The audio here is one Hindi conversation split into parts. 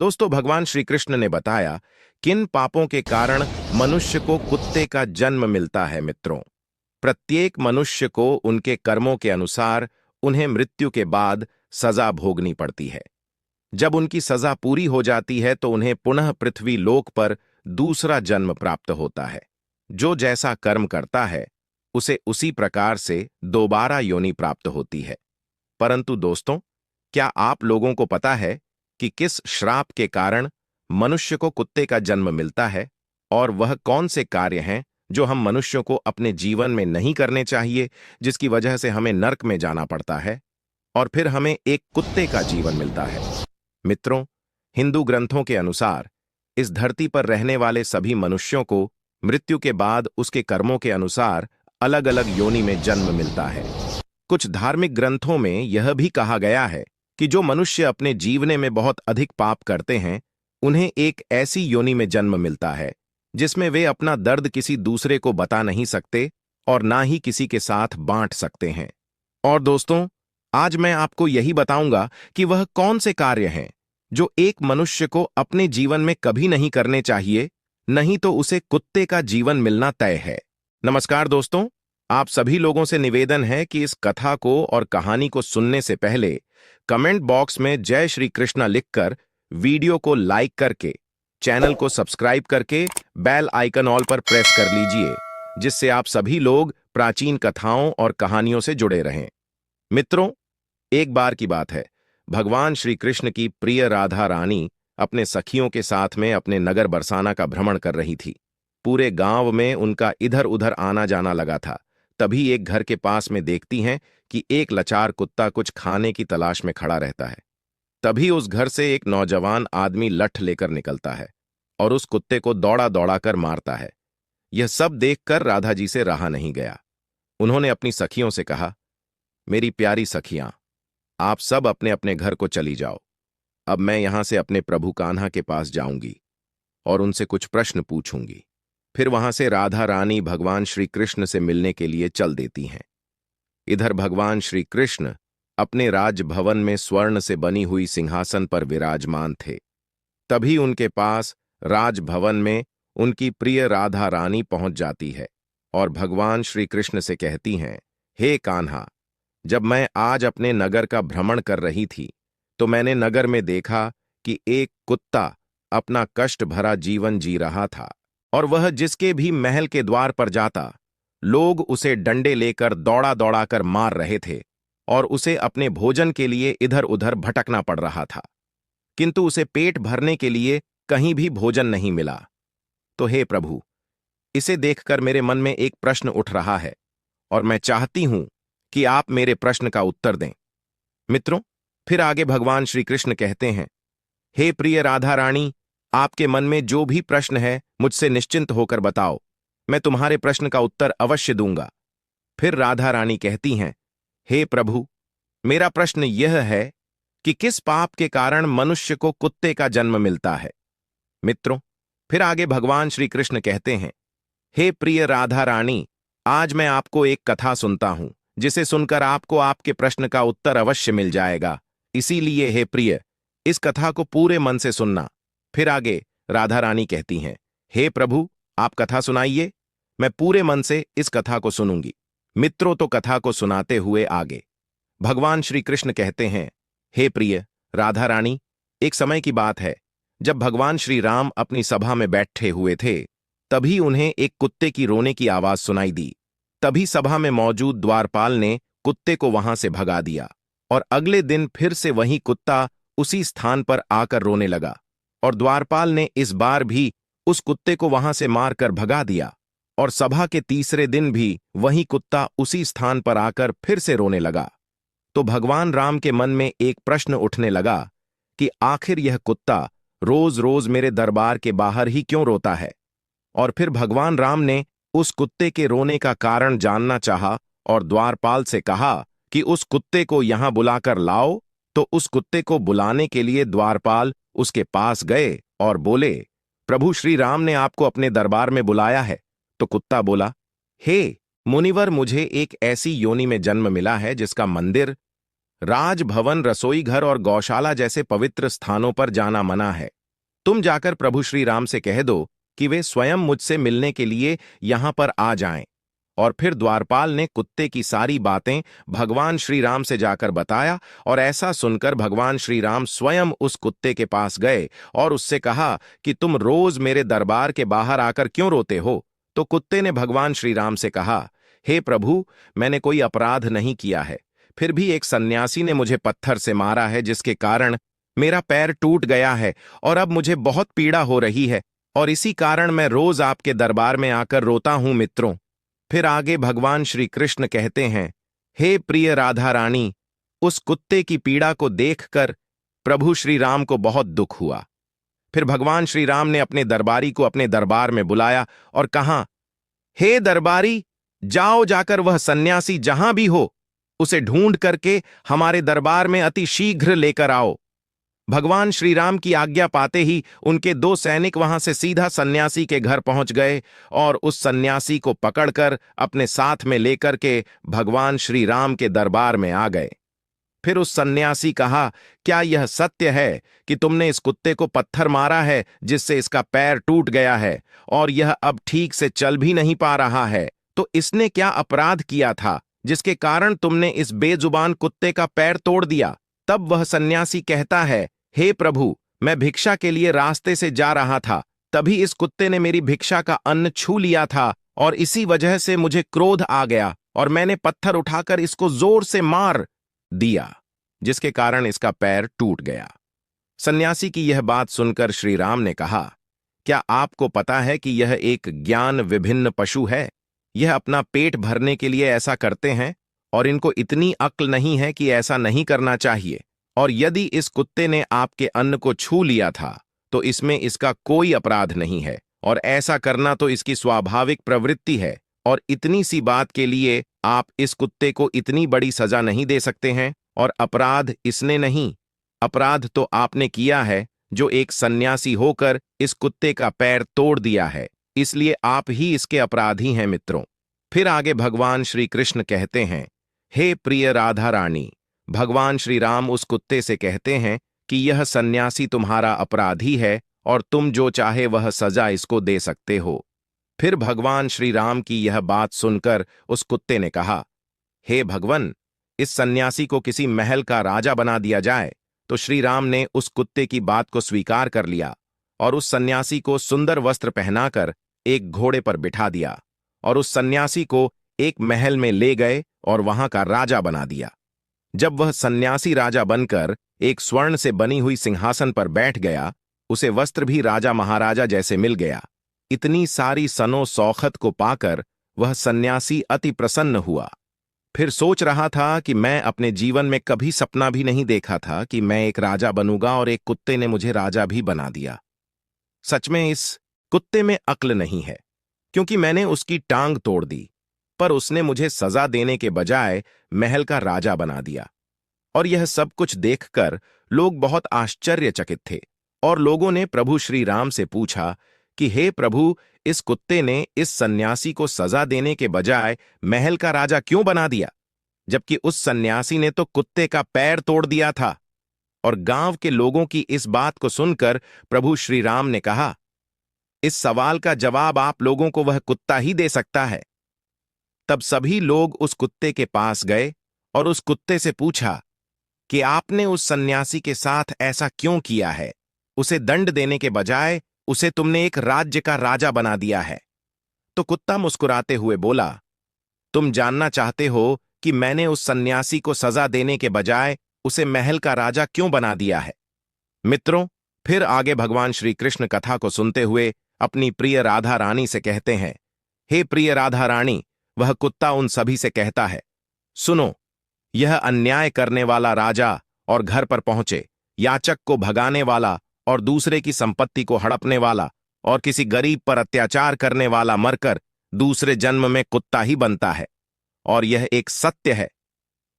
दोस्तों, भगवान श्री कृष्ण ने बताया किन पापों के कारण मनुष्य को कुत्ते का जन्म मिलता है। मित्रों, प्रत्येक मनुष्य को उनके कर्मों के अनुसार उन्हें मृत्यु के बाद सजा भोगनी पड़ती है। जब उनकी सजा पूरी हो जाती है तो उन्हें पुनः पृथ्वी लोक पर दूसरा जन्म प्राप्त होता है। जो जैसा कर्म करता है उसे उसी प्रकार से दोबारा योनि प्राप्त होती है। परंतु दोस्तों, क्या आप लोगों को पता है कि किस श्राप के कारण मनुष्य को कुत्ते का जन्म मिलता है और वह कौन से कार्य हैं जो हम मनुष्यों को अपने जीवन में नहीं करने चाहिए, जिसकी वजह से हमें नर्क में जाना पड़ता है और फिर हमें एक कुत्ते का जीवन मिलता है। मित्रों, हिंदू ग्रंथों के अनुसार इस धरती पर रहने वाले सभी मनुष्यों को मृत्यु के बाद उसके कर्मों के अनुसार अलग अलग योनि में जन्म मिलता है। कुछ धार्मिक ग्रंथों में यह भी कहा गया है कि जो मनुष्य अपने जीवने में बहुत अधिक पाप करते हैं उन्हें एक ऐसी योनि में जन्म मिलता है जिसमें वे अपना दर्द किसी दूसरे को बता नहीं सकते और ना ही किसी के साथ बांट सकते हैं। और दोस्तों, आज मैं आपको यही बताऊंगा कि वह कौन से कार्य हैं जो एक मनुष्य को अपने जीवन में कभी नहीं करने चाहिए, नहीं तो उसे कुत्ते का जीवन मिलना तय है। नमस्कार दोस्तों, आप सभी लोगों से निवेदन है कि इस कथा को और कहानी को सुनने से पहले कमेंट बॉक्स में जय श्री कृष्णा लिखकर वीडियो को लाइक करके चैनल को सब्सक्राइब करके बेल आइकन ऑल पर प्रेस कर लीजिए, जिससे आप सभी लोग प्राचीन कथाओं और कहानियों से जुड़े रहें। मित्रों, एक बार की बात है, भगवान श्री कृष्ण की प्रिय राधा रानी अपने सखियों के साथ में अपने नगर बरसाना का भ्रमण कर रही थी। पूरे गांव में उनका इधर उधर आना जाना लगा था। तभी एक घर के पास में देखती हैं कि एक लाचार कुत्ता कुछ खाने की तलाश में खड़ा रहता है। तभी उस घर से एक नौजवान आदमी लठ लेकर निकलता है और उस कुत्ते को दौड़ा दौड़ा कर मारता है। यह सब देखकर राधा जी से रहा नहीं गया। उन्होंने अपनी सखियों से कहा, मेरी प्यारी सखियां, आप सब अपने अपने घर को चली जाओ। अब मैं यहां से अपने प्रभु कान्हा के पास जाऊंगी और उनसे कुछ प्रश्न पूछूंगी। फिर वहां से राधा रानी भगवान श्री कृष्ण से मिलने के लिए चल देती हैं। इधर भगवान श्री कृष्ण अपने राजभवन में स्वर्ण से बनी हुई सिंहासन पर विराजमान थे। तभी उनके पास राजभवन में उनकी प्रिय राधा रानी पहुंच जाती है और भगवान श्री कृष्ण से कहती हैं, हे कान्हा, जब मैं आज अपने नगर का भ्रमण कर रही थी तो मैंने नगर में देखा कि एक कुत्ता अपना कष्ट भरा जीवन जी रहा था और वह जिसके भी महल के द्वार पर जाता, लोग उसे डंडे लेकर दौड़ा दौड़ा कर मार रहे थे और उसे अपने भोजन के लिए इधर उधर भटकना पड़ रहा था, किंतु उसे पेट भरने के लिए कहीं भी भोजन नहीं मिला। तो हे प्रभु, इसे देखकर मेरे मन में एक प्रश्न उठ रहा है और मैं चाहती हूं कि आप मेरे प्रश्न का उत्तर दें। मित्रों, फिर आगे भगवान श्री कृष्ण कहते हैं, हे प्रिय राधा रानी, आपके मन में जो भी प्रश्न है मुझसे निश्चिंत होकर बताओ, मैं तुम्हारे प्रश्न का उत्तर अवश्य दूंगा। फिर राधा रानी कहती हैं, हे प्रभु, मेरा प्रश्न यह है कि किस पाप के कारण मनुष्य को कुत्ते का जन्म मिलता है। मित्रों, फिर आगे भगवान श्री कृष्ण कहते हैं, हे प्रिय राधा रानी, आज मैं आपको एक कथा सुनता हूं जिसे सुनकर आपको आपके प्रश्न का उत्तर अवश्य मिल जाएगा। इसीलिए हे प्रिय, इस कथा को पूरे मन से सुनना। फिर आगे राधा रानी कहती हैं, हे प्रभु, आप कथा सुनाइए, मैं पूरे मन से इस कथा को सुनूंगी। मित्रों, तो कथा को सुनाते हुए आगे भगवान श्री कृष्ण कहते हैं, हे प्रिय राधा रानी, एक समय की बात है जब भगवान श्री राम अपनी सभा में बैठे हुए थे, तभी उन्हें एक कुत्ते की रोने की आवाज सुनाई दी। तभी सभा में मौजूद द्वारपाल ने कुत्ते को वहां से भगा दिया और अगले दिन फिर से वही कुत्ता उसी स्थान पर आकर रोने लगा और द्वारपाल ने इस बार भी उस कुत्ते को वहां से मारकर भगा दिया और सभा के तीसरे दिन भी वही कुत्ता उसी स्थान पर आकर फिर से रोने लगा। तो भगवान राम के मन में एक प्रश्न उठने लगा कि आखिर यह कुत्ता रोज रोज मेरे दरबार के बाहर ही क्यों रोता है। और फिर भगवान राम ने उस कुत्ते के रोने का कारण जानना चाहा और द्वारपाल से कहा कि उस कुत्ते को यहां बुलाकर लाओ। तो उस कुत्ते को बुलाने के लिए द्वारपाल उसके पास गए और बोले, प्रभु श्री राम ने आपको अपने दरबार में बुलाया है। तो कुत्ता बोला, हे मुनिवर, मुझे एक ऐसी योनि में जन्म मिला है जिसका मंदिर राजभवन, रसोई घर और गौशाला जैसे पवित्र स्थानों पर जाना मना है। तुम जाकर प्रभु श्री राम से कह दो कि वे स्वयं मुझसे मिलने के लिए यहां पर आ जाएं। और फिर द्वारपाल ने कुत्ते की सारी बातें भगवान श्री राम से जाकर बताया, और ऐसा सुनकर भगवान श्री राम स्वयं उस कुत्ते के पास गए और उससे कहा कि तुम रोज मेरे दरबार के बाहर आकर क्यों रोते हो। तो कुत्ते ने भगवान श्री राम से कहा, हे प्रभु, मैंने कोई अपराध नहीं किया है, फिर भी एक सन्यासी ने मुझे पत्थर से मारा है, जिसके कारण मेरा पैर टूट गया है और अब मुझे बहुत पीड़ा हो रही है, और इसी कारण मैं रोज आपके दरबार में आकर रोता हूं मित्रों। फिर आगे भगवान श्री कृष्ण कहते हैं, हे प्रिय राधा रानी, उस कुत्ते की पीड़ा को देखकर प्रभु श्री राम को बहुत दुख हुआ। फिर भगवान श्री राम ने अपने दरबारी को अपने दरबार में बुलाया और कहा, हे दरबारी, जाओ, जाकर वह सन्यासी जहां भी हो उसे ढूंढ करके हमारे दरबार में अति शीघ्र लेकर आओ। भगवान श्री राम की आज्ञा पाते ही उनके 2 सैनिक वहां से सीधा सन्यासी के घर पहुंच गए और उस सन्यासी को पकड़कर अपने साथ में लेकर के भगवान श्री राम के दरबार में आ गए। फिर उस सन्यासी कहा, क्या यह सत्य है कि तुमने इस कुत्ते को पत्थर मारा है, जिससे इसका पैर टूट गया है और यह अब ठीक से चल भी नहीं पा रहा है? तो इसने क्या अपराध किया था जिसके कारण तुमने इस बेजुबान कुत्ते का पैर तोड़ दिया? तब वह सन्यासी कहता है, हे प्रभु, मैं भिक्षा के लिए रास्ते से जा रहा था, तभी इस कुत्ते ने मेरी भिक्षा का अन्न छू लिया था और इसी वजह से मुझे क्रोध आ गया और मैंने पत्थर उठाकर इसको जोर से मार दिया, जिसके कारण इसका पैर टूट गया। सन्यासी की यह बात सुनकर श्री राम ने कहा, क्या आपको पता है कि यह एक ज्ञान विभिन्न पशु है? यह अपना पेट भरने के लिए ऐसा करते हैं और इनको इतनी अक्ल नहीं है कि ऐसा नहीं करना चाहिए। और यदि इस कुत्ते ने आपके अन्न को छू लिया था तो इसमें इसका कोई अपराध नहीं है और ऐसा करना तो इसकी स्वाभाविक प्रवृत्ति है, और इतनी सी बात के लिए आप इस कुत्ते को इतनी बड़ी सजा नहीं दे सकते हैं। और अपराध इसने नहीं, अपराध तो आपने किया है जो एक सन्यासी होकर इस कुत्ते का पैर तोड़ दिया है, इसलिए आप ही इसके अपराधी हैं मित्रों। फिर आगे भगवान श्री कृष्ण कहते हैं, हे प्रिय राधा रानी, भगवान श्री राम उस कुत्ते से कहते हैं कि यह सन्यासी तुम्हारा अपराधी है और तुम जो चाहे वह सजा इसको दे सकते हो। फिर भगवान श्री राम की यह बात सुनकर उस कुत्ते ने कहा, हे भगवन, इस सन्यासी को किसी महल का राजा बना दिया जाए। तो श्री राम ने उस कुत्ते की बात को स्वीकार कर लिया और उस सन्यासी को सुंदर वस्त्र पहनाकर एक घोड़े पर बिठा दिया और उस सन्यासी को एक महल में ले गए और वहां का राजा बना दिया। जब वह सन्यासी राजा बनकर एक स्वर्ण से बनी हुई सिंहासन पर बैठ गया, उसे वस्त्र भी राजा महाराजा जैसे मिल गया। इतनी सारी सनो सौखत को पाकर वह सन्यासी अति प्रसन्न हुआ। फिर सोच रहा था कि मैं अपने जीवन में कभी सपना भी नहीं देखा था कि मैं एक राजा बनूंगा और एक कुत्ते ने मुझे राजा भी बना दिया। सच में इस कुत्ते में अक्ल नहीं है, क्योंकि मैंने उसकी टांग तोड़ दी, पर उसने मुझे सजा देने के बजाय महल का राजा बना दिया। और यह सब कुछ देखकर लोग बहुत आश्चर्यचकित थे और लोगों ने प्रभु श्री राम से पूछा कि हे प्रभु, इस कुत्ते ने इस सन्यासी को सजा देने के बजाय महल का राजा क्यों बना दिया, जबकि उस सन्यासी ने तो कुत्ते का पैर तोड़ दिया था। और गांव के लोगों की इस बात को सुनकर प्रभु श्री राम ने कहा, इस सवाल का जवाब आप लोगों को वह कुत्ता ही दे सकता है। तब सभी लोग उस कुत्ते के पास गए और उस कुत्ते से पूछा कि आपने उस सन्यासी के साथ ऐसा क्यों किया है? उसे दंड देने के बजाय उसे तुमने एक राज्य का राजा बना दिया है। तो कुत्ता मुस्कुराते हुए बोला, तुम जानना चाहते हो कि मैंने उस सन्यासी को सजा देने के बजाय उसे महल का राजा क्यों बना दिया है? मित्रों, फिर आगे भगवान श्री कृष्ण कथा को सुनते हुए अपनी प्रिय राधा रानी से कहते हैं, हे प्रिय राधा रानी, वह कुत्ता उन सभी से कहता है, सुनो, यह अन्याय करने वाला राजा और घर पर पहुंचे, याचक को भगाने वाला और दूसरे की संपत्ति को हड़पने वाला और किसी गरीब पर अत्याचार करने वाला मरकर दूसरे जन्म में कुत्ता ही बनता है। और यह एक सत्य है,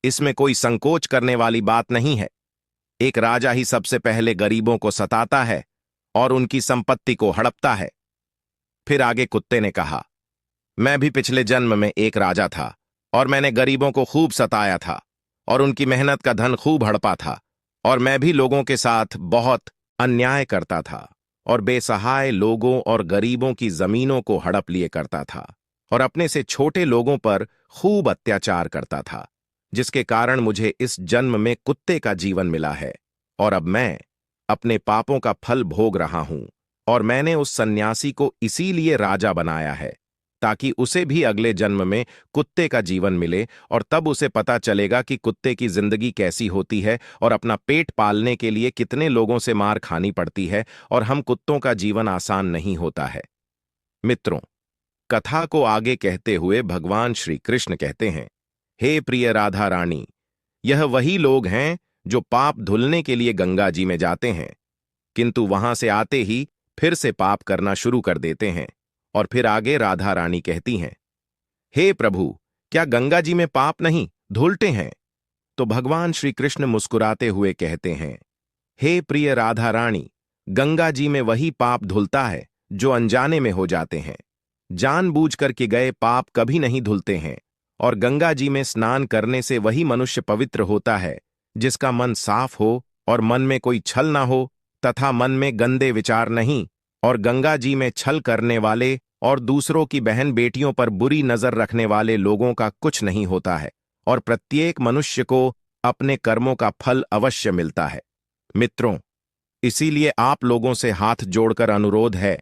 इसमें कोई संकोच करने वाली बात नहीं है। एक राजा ही सबसे पहले गरीबों को सताता है और उनकी संपत्ति को हड़पता है। फिर आगे कुत्ते ने कहा, मैं भी पिछले जन्म में एक राजा था और मैंने गरीबों को खूब सताया था और उनकी मेहनत का धन खूब हड़पा था। और मैं भी लोगों के साथ बहुत अन्याय करता था और बेसहाय लोगों और गरीबों की जमीनों को हड़प लिए करता था और अपने से छोटे लोगों पर खूब अत्याचार करता था, जिसके कारण मुझे इस जन्म में कुत्ते का जीवन मिला है। और अब मैं अपने पापों का फल भोग रहा हूं। और मैंने उस सन्यासी को इसीलिए राजा बनाया है ताकि उसे भी अगले जन्म में कुत्ते का जीवन मिले और तब उसे पता चलेगा कि कुत्ते की जिंदगी कैसी होती है और अपना पेट पालने के लिए कितने लोगों से मार खानी पड़ती है और हम कुत्तों का जीवन आसान नहीं होता है। मित्रों, कथा को आगे कहते हुए भगवान श्री कृष्ण कहते हैं, हे प्रिय राधा रानी, यह वही लोग हैं जो पाप धुलने के लिए गंगा जी में जाते हैं, किंतु वहां से आते ही फिर से पाप करना शुरू कर देते हैं। और फिर आगे राधा रानी कहती हैं, हे प्रभु, क्या गंगा जी में पाप नहीं धुलते हैं? तो भगवान श्री कृष्ण मुस्कुराते हुए कहते हैं, हे प्रिय राधा रानी, गंगा जी में वही पाप धुलता है जो अनजाने में हो जाते हैं। जानबूझकर के गए पाप कभी नहीं धुलते हैं। और गंगा जी में स्नान करने से वही मनुष्य पवित्र होता है जिसका मन साफ हो और मन में कोई छल ना हो तथा मन में गंदे विचार नहीं। और गंगा जी में छल करने वाले और दूसरों की बहन बेटियों पर बुरी नजर रखने वाले लोगों का कुछ नहीं होता है और प्रत्येक मनुष्य को अपने कर्मों का फल अवश्य मिलता है। मित्रों, इसीलिए आप लोगों से हाथ जोड़कर अनुरोध है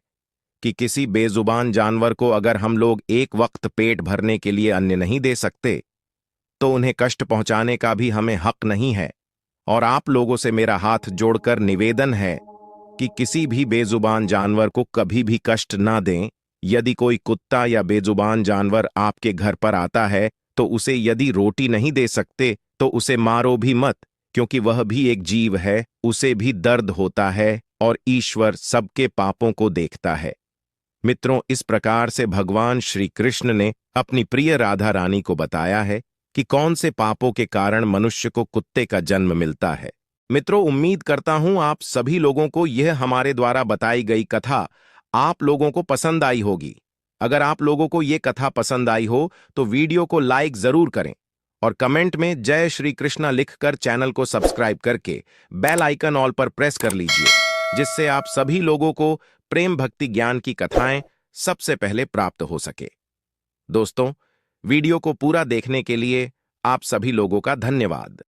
कि किसी बेजुबान जानवर को अगर हम लोग एक वक्त पेट भरने के लिए अन्न नहीं दे सकते तो उन्हें कष्ट पहुंचाने का भी हमें हक नहीं है। और आप लोगों से मेरा हाथ जोड़कर निवेदन है कि किसी भी बेजुबान जानवर को कभी भी कष्ट ना दें। यदि कोई कुत्ता या बेजुबान जानवर आपके घर पर आता है तो उसे यदि रोटी नहीं दे सकते तो उसे मारो भी मत, क्योंकि वह भी एक जीव है, उसे भी दर्द होता है और ईश्वर सबके पापों को देखता है। मित्रों, इस प्रकार से भगवान श्री कृष्ण ने अपनी प्रिय राधा रानी को बताया है कि कौन से पापों के कारण मनुष्य को कुत्ते का जन्म मिलता है। मित्रों, उम्मीद करता हूं आप सभी लोगों को यह हमारे द्वारा बताई गई कथा आप लोगों को पसंद आई होगी। अगर आप लोगों को यह कथा पसंद आई हो तो वीडियो को लाइक जरूर करें और कमेंट में जय श्री कृष्णा लिखकर चैनल को सब्सक्राइब करके बेल आइकन ऑल पर प्रेस कर लीजिए, जिससे आप सभी लोगों को प्रेम भक्ति ज्ञान की कथाएं सबसे पहले प्राप्त हो सके। दोस्तों, वीडियो को पूरा देखने के लिए आप सभी लोगों का धन्यवाद।